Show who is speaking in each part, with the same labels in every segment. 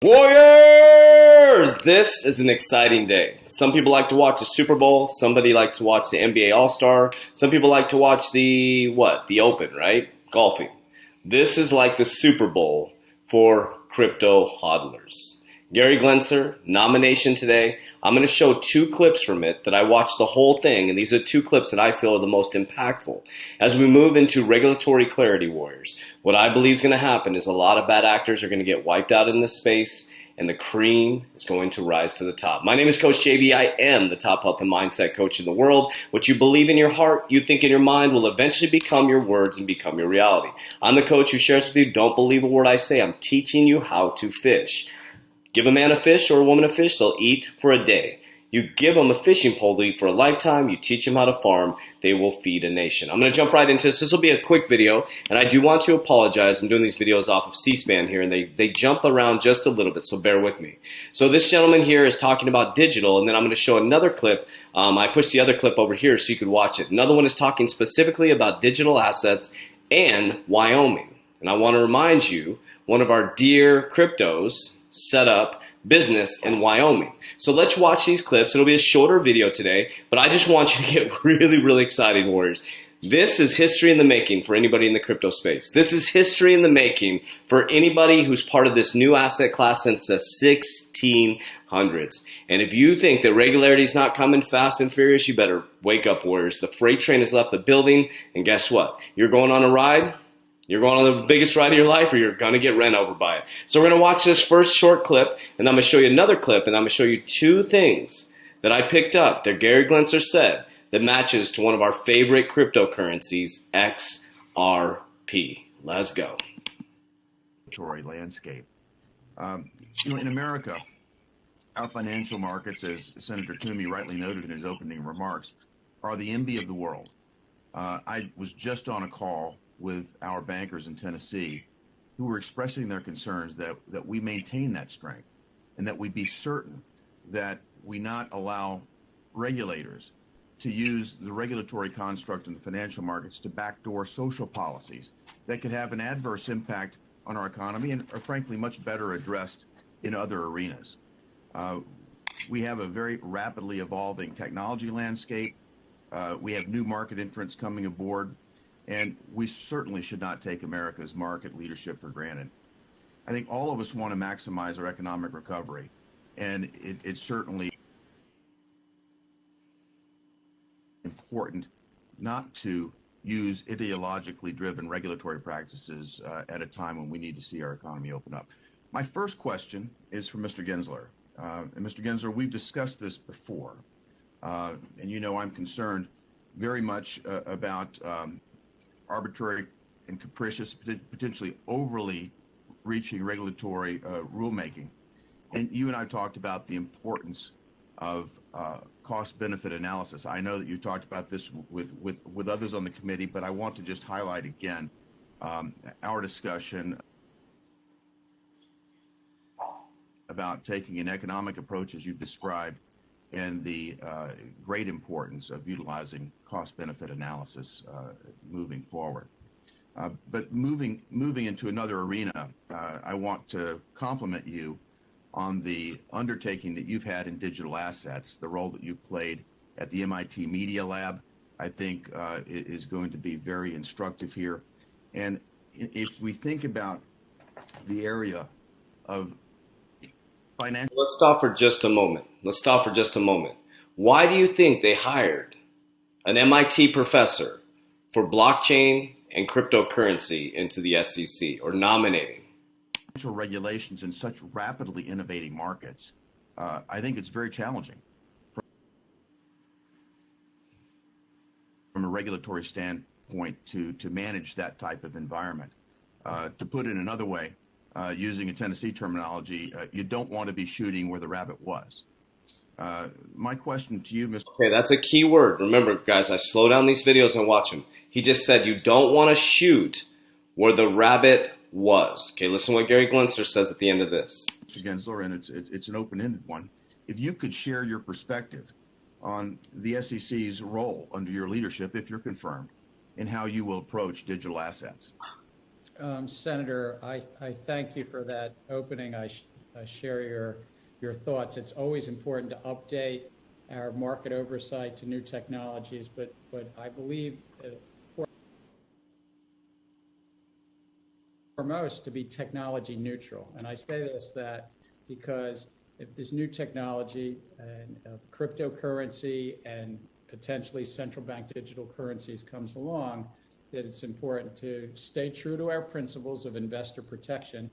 Speaker 1: Warriors! This is an exciting day. Some people like to watch the Super Bowl. Somebody likes to watch the NBA All-Star. Some people like to watch the Open, right? Golfing. This is like the Super Bowl for crypto hodlers. Gary Gensler, nomination today. I'm going to show two clips from it that I watched the whole thing, and these are two clips that I feel are the most impactful. As we move into regulatory clarity, Warriors, what I believe is going to happen is a lot of bad actors are going to get wiped out in this space, and the cream is going to rise to the top. My name is Coach JB. I am the top health and mindset coach in the world. What you believe in your heart, you think in your mind, will eventually become your words and become your reality. I'm the coach who shares with you, don't believe a word I say. I'm teaching you how to fish. Give a man a fish or a woman a fish, they'll eat for a day. You give them a fishing pole to eat for a lifetime. You teach them how to farm, they will feed a nation. I'm going to jump right into this. This will be a quick video, and I do want to apologize. I'm doing these videos off of C-SPAN here, and they jump around just a little bit, so bear with me. So this gentleman here is talking about digital, and then I'm going to show another clip. I pushed the other clip over here so you could watch it. Another one is talking specifically about digital assets and Wyoming. And I want to remind you, one of our dear cryptos set up business in Wyoming. So let's watch these clips. It'll be a shorter video today, but I just want you to get really, really excited, Warriors. This is history in the making for anybody in the crypto space. This is history in the making for anybody who's part of this new asset class since the 1600s. And if you think that regularity is not coming fast and furious, you better wake up, Warriors. The freight train has left the building, and guess what? You're going on a ride. You're going on the biggest ride of your life, or you're going to get ran over by it. So we're going to watch this first short clip, and I'm going to show you another clip, and I'm going to show you two things that I picked up that Gary Gensler said that matches to one of our favorite cryptocurrencies, XRP. Let's go.
Speaker 2: Landscape. In America, our financial markets, as Senator Toomey rightly noted in his opening remarks, are the envy of the world. I was just on a call with our bankers in Tennessee who were expressing their concerns that we maintain that strength and that we be certain that we not allow regulators to use the regulatory construct in the financial markets to backdoor social policies that could have an adverse impact on our economy and are frankly much better addressed in other arenas. We have a very rapidly evolving technology landscape. We have new market entrants coming aboard. And we certainly should not take America's market leadership for granted. I think all of us want to maximize our economic recovery, and it's certainly important not to use ideologically driven regulatory practices at a time when we need to see our economy open up. My first question is for Mr. Gensler. And Mr. Gensler, we've discussed this before, and you know I'm concerned very much about arbitrary and capricious, potentially overly reaching regulatory rulemaking. And you and I talked about the importance of cost-benefit analysis. I know that you talked about this with others on the committee, but I want to just highlight again our discussion about taking an economic approach, as you've described, and the great importance of utilizing cost-benefit analysis moving forward. But moving into another arena, I want to compliment you on the undertaking that you've had in digital assets, the role that you've played at the MIT Media Lab. I think is going to be very instructive here. And if we think about the area of financial...
Speaker 1: Let's stop for just a moment. Why do you think they hired an MIT professor for blockchain and cryptocurrency into the SEC, or nominating?
Speaker 2: Regulations in such rapidly innovating markets, I think it's very challenging from a regulatory standpoint to manage that type of environment. To put it another way, using a Tennessee terminology, you don't want to be shooting where the rabbit was. My question to you, Mr.
Speaker 1: Okay, that's a key word. Remember, guys, I slow down these videos and watch them. He just said you don't want to shoot where the rabbit was. Okay, listen to what Gary Gensler says at the end of this.
Speaker 2: Mr. Gensler, and it's an open-ended one. If you could share your perspective on the SEC's role under your leadership, if you're confirmed, and how you will approach digital assets.
Speaker 3: Senator, I thank you for that opening. share your thoughts. It's always important to update our market oversight to new technologies, but I believe foremost to be technology neutral. And I say this because if this new technology of cryptocurrency and potentially central bank digital currencies comes along, that it's important to stay true to our principles of investor protection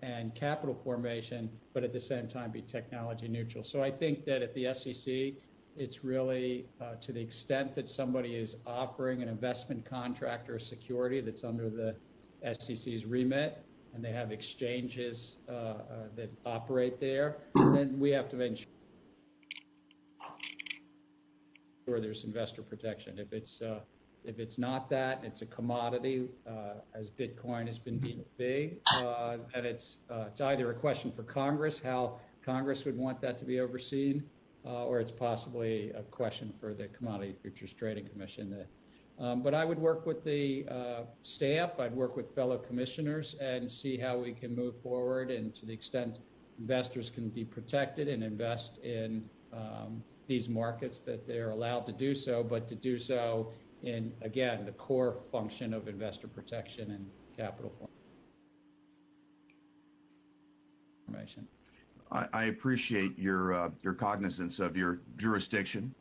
Speaker 3: and capital formation, but at the same time be technology neutral. So I think that at the SEC, it's really to the extent that somebody is offering an investment contract or a security that's under the SEC's remit, and they have exchanges that operate there, then we have to make sure there's investor protection. If it's not that, it's a commodity, as Bitcoin has been deemed to be, and it's either a question for Congress, how Congress would want that to be overseen, or it's possibly a question for the Commodity Futures Trading Commission. But I would work with the staff, I'd work with fellow commissioners and see how we can move forward, and to the extent investors can be protected and invest in these markets, that they're allowed to do so, but to do so in, again, the core function of investor protection and capital formation.
Speaker 2: I appreciate your cognizance of your jurisdiction,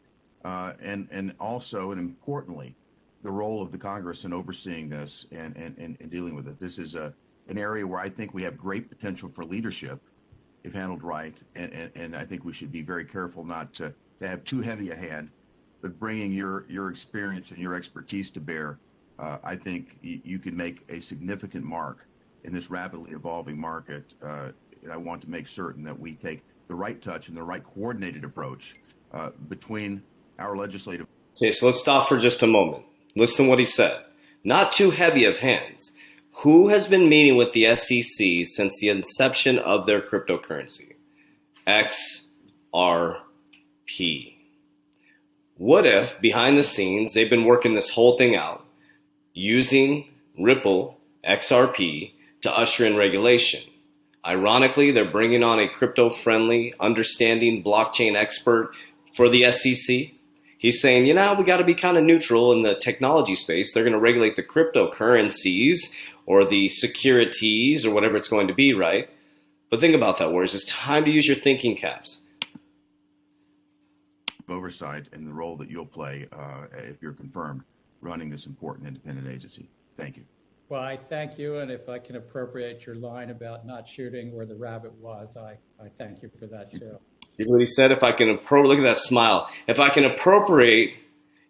Speaker 2: and also, and importantly, the role of the Congress in overseeing this and dealing with it. This is an area where I think we have great potential for leadership if handled right, and I think we should be very careful not to have too heavy a hand, but bringing your experience and your expertise to bear, I think you can make a significant mark in this rapidly evolving market. And I want to make certain that we take the right touch and the right coordinated approach between our legislative.
Speaker 1: Okay, so let's stop for just a moment. Listen to what he said. Not too heavy of hands. Who has been meeting with the SEC since the inception of their cryptocurrency? XRP. What if, behind the scenes, they've been working this whole thing out, using Ripple, XRP, to usher in regulation? Ironically, they're bringing on a crypto-friendly, understanding blockchain expert for the SEC. He's saying, we got to be kind of neutral in the technology space. They're going to regulate the cryptocurrencies or the securities or whatever it's going to be, right? But think about that, Warriors. It's time to use your thinking caps.
Speaker 2: Oversight and the role that you'll play, if you're confirmed, running this important independent agency. Thank you.
Speaker 3: Well, I thank you, and if I can appropriate your line about not shooting where the rabbit was, I thank you for that too.
Speaker 1: See what he said? If I can look at that smile. If I can appropriate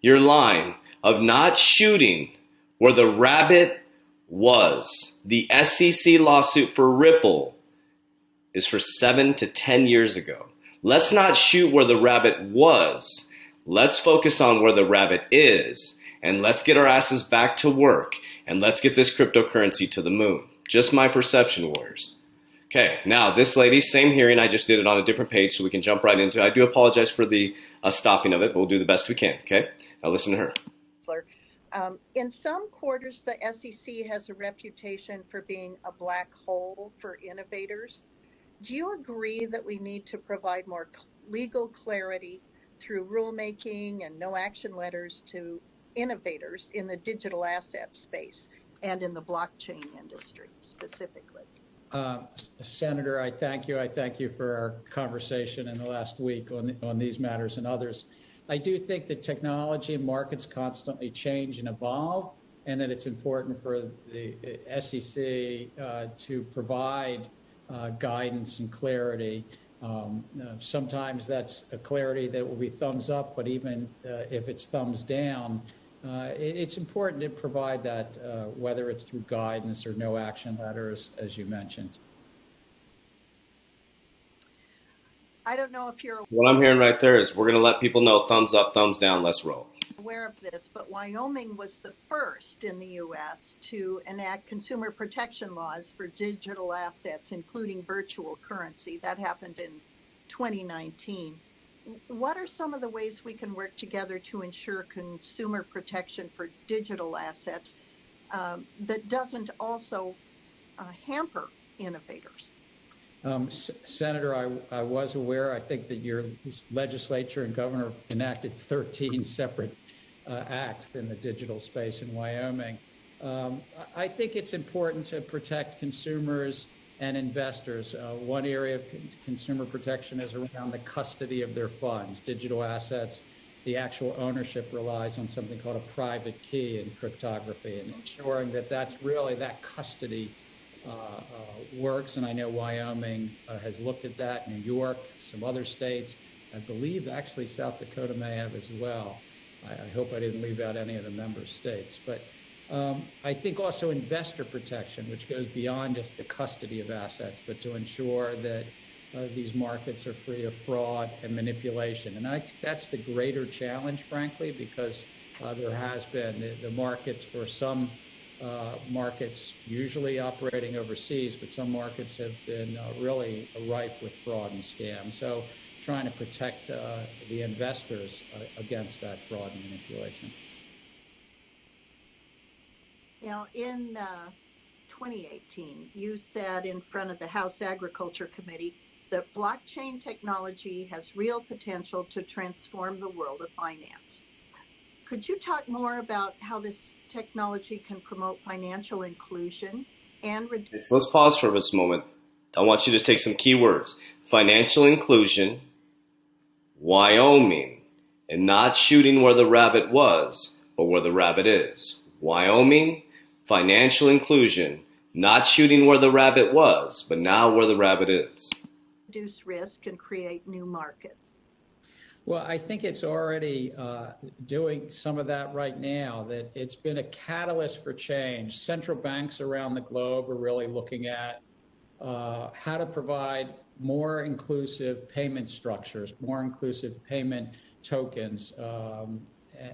Speaker 1: your line of not shooting where the rabbit was. The SEC lawsuit for Ripple is for 7 to 10 years ago. Let's not shoot where the rabbit was. Let's focus on where the rabbit is. And let's get our asses back to work. And let's get this cryptocurrency to the moon. Just my perception, Warriors. Okay, now this lady, same hearing. I just did it on a different page so we can jump right into it. I do apologize for the stopping of it, but we'll do the best we can. Okay, now listen to her.
Speaker 4: In some quarters, the SEC has a reputation for being a black hole for innovators. Do you agree that we need to provide more legal clarity through rulemaking and no action letters to innovators in the digital asset space and in the blockchain industry specifically?
Speaker 3: Senator, I thank you. I thank you for our conversation in the last week on these matters and others. I do think that technology and markets constantly change and evolve, and that it's important for the SEC to provide guidance and clarity. Sometimes that's a clarity that will be thumbs up, but even if it's thumbs down, it's important to provide that, whether it's through guidance or no action letters, as you mentioned.
Speaker 4: I don't know if you're
Speaker 1: What I'm hearing right there is we're going to let people know thumbs up, thumbs down, let's roll.
Speaker 4: aware of this, but Wyoming was the first in the U.S. to enact consumer protection laws for digital assets, including virtual currency. That happened in 2019. What are some of the ways we can work together to ensure consumer protection for digital assets that doesn't also hamper innovators?
Speaker 3: Senator, I was aware, I think that your legislature and governor enacted 13 separate acts in the digital space in Wyoming. I think it's important to protect consumers and investors. One area of consumer protection is around the custody of their funds, digital assets. The actual ownership relies on something called a private key in cryptography, and ensuring that that's really that custody works. And I know Wyoming has looked at that, New York, some other states. I believe actually South Dakota may have as well. I hope I didn't leave out any of the member states. But I think also investor protection, which goes beyond just the custody of assets, but to ensure that these markets are free of fraud and manipulation. And I think that's the greater challenge, frankly, because there has been the markets for some markets usually operating overseas, but some markets have been really rife with fraud and scam. So trying to protect the investors against that fraud and manipulation.
Speaker 4: Now, in 2018, you said in front of the House Agriculture Committee that blockchain technology has real potential to transform the world of finance. Could you talk more about how this technology can promote financial inclusion and reduce?
Speaker 1: So let's pause for this moment. I want you to take some key words. Financial inclusion, Wyoming, and not shooting where the rabbit was, but where the rabbit is. Wyoming, financial inclusion, not shooting where the rabbit was, but now where the rabbit is.
Speaker 4: Reduce risk and create new markets.
Speaker 3: Well, I think it's already doing some of that right now, that it's been a catalyst for change. Central banks around the globe are really looking at how to provide more inclusive payment structures, more inclusive payment tokens.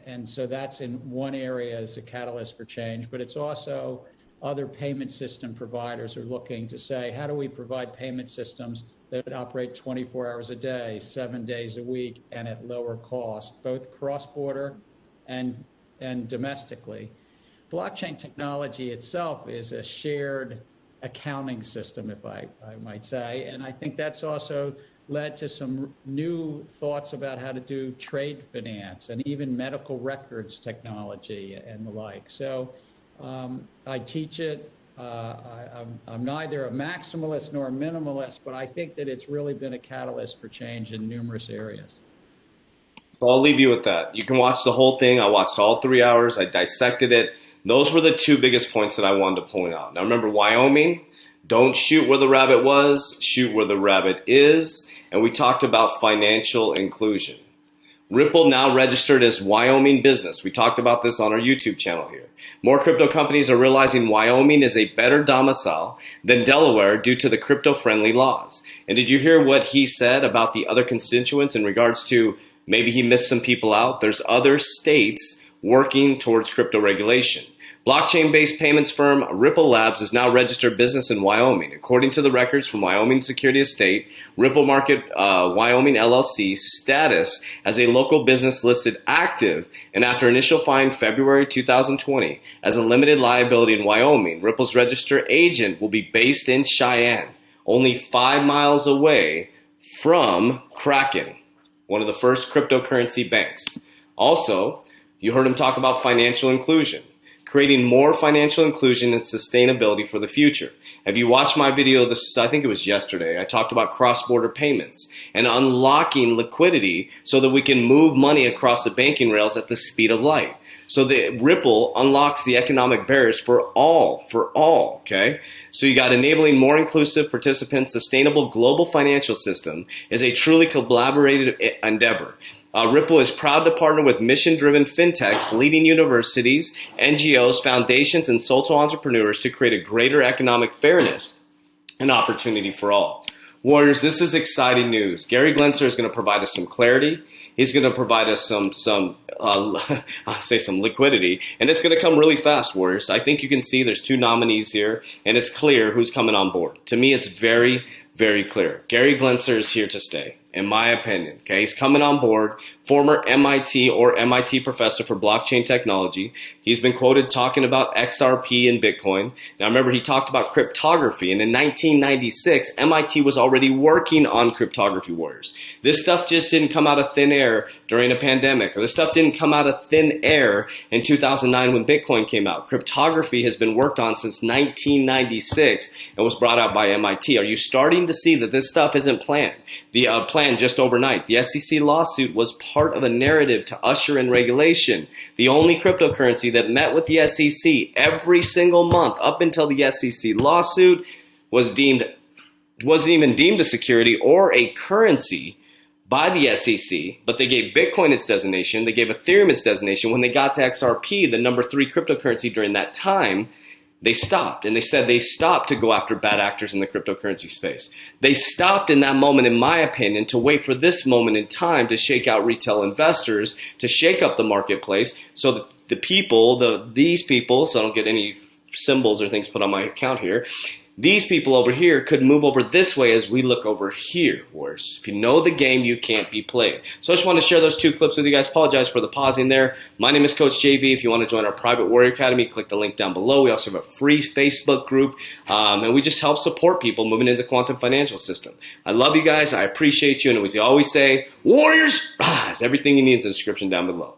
Speaker 3: And so that's in one area as a catalyst for change, but it's also other payment system providers are looking to say, how do we provide payment systems that operate 24 hours a day, 7 days a week, and at lower cost, both cross-border and domestically. Blockchain technology itself is a shared accounting system, if I might say, and I think that's also led to some new thoughts about how to do trade finance and even medical records technology and the like. So I teach it. I'm neither a maximalist nor a minimalist, but I think that it's really been a catalyst for change in numerous areas.
Speaker 1: So I'll leave you with that. You can watch the whole thing. I watched all 3 hours. I dissected it. Those were the two biggest points that I wanted to point out. Now remember, Wyoming, don't shoot where the rabbit was, shoot where the rabbit is. And we talked about financial inclusion. Ripple now registered as Wyoming business. We talked about this on our YouTube channel here. More crypto companies are realizing Wyoming is a better domicile than Delaware due to the crypto-friendly laws. And did you hear what he said about the other constituents in regards to maybe he missed some people out? There's other states working towards crypto regulation. Blockchain-based payments firm Ripple Labs is now registered business in Wyoming. According to the records from Wyoming Security Estate, Ripple Market Wyoming LLC's status as a local business listed active, and after initial filing February 2020 as a limited liability in Wyoming, Ripple's registered agent will be based in Cheyenne, only 5 miles away from Kraken, one of the first cryptocurrency banks. Also, you heard him talk about financial inclusion. Creating more financial inclusion and sustainability for the future. Have you watched my video, I think it was yesterday, I talked about cross-border payments and unlocking liquidity so that we can move money across the banking rails at the speed of light. So the Ripple unlocks the economic barriers for all, okay? So you got enabling more inclusive participants, sustainable global financial system is a truly collaborative endeavor. Ripple is proud to partner with mission-driven fintechs, leading universities, NGOs, foundations, and social entrepreneurs to create a greater economic fairness and opportunity for all. Warriors, this is exciting news. Gary Gensler is going to provide us some clarity. He's going to provide us some liquidity, and it's going to come really fast, Warriors. I think you can see there's 2 nominees here, and it's clear who's coming on board. To me, it's very, very clear. Gary Gensler is here to stay, in my opinion. Okay, he's coming on board former MIT or MIT professor for blockchain technology. He's been quoted talking about XRP and Bitcoin. Now remember, he talked about cryptography, and in 1996, MIT was already working on cryptography warriors. This stuff just didn't come out of thin air during a pandemic, or this stuff didn't come out of thin air in 2009 when Bitcoin came out. Cryptography has been worked on since 1996 and was brought out by MIT. Are you starting to see that this stuff isn't planned? Planned just overnight. The SEC lawsuit was part of a narrative to usher in regulation. The only cryptocurrency that met with the SEC every single month up until the SEC lawsuit wasn't even deemed a security or a currency by the SEC, but they gave Bitcoin its designation, they gave Ethereum its designation. When they got to XRP, the number 3 cryptocurrency during that time, they stopped, and they said they stopped to go after bad actors in the cryptocurrency space. They stopped in that moment, in my opinion, to wait for this moment in time to shake out retail investors, to shake up the marketplace, so that these people, so I don't get any symbols or things put on my account here, these people over here could move over this way as we look over here. Whereas if you know the game, you can't be played. So I just want to share those 2 clips with you guys. Apologize for the pausing there. My name is Coach JV. If you want to join our private Warrior Academy, click the link down below. We also have a free Facebook group, and we just help support people moving into the quantum financial system. I love you guys. I appreciate you. And as we always say, Warriors, rise. Everything you need is in the description down below.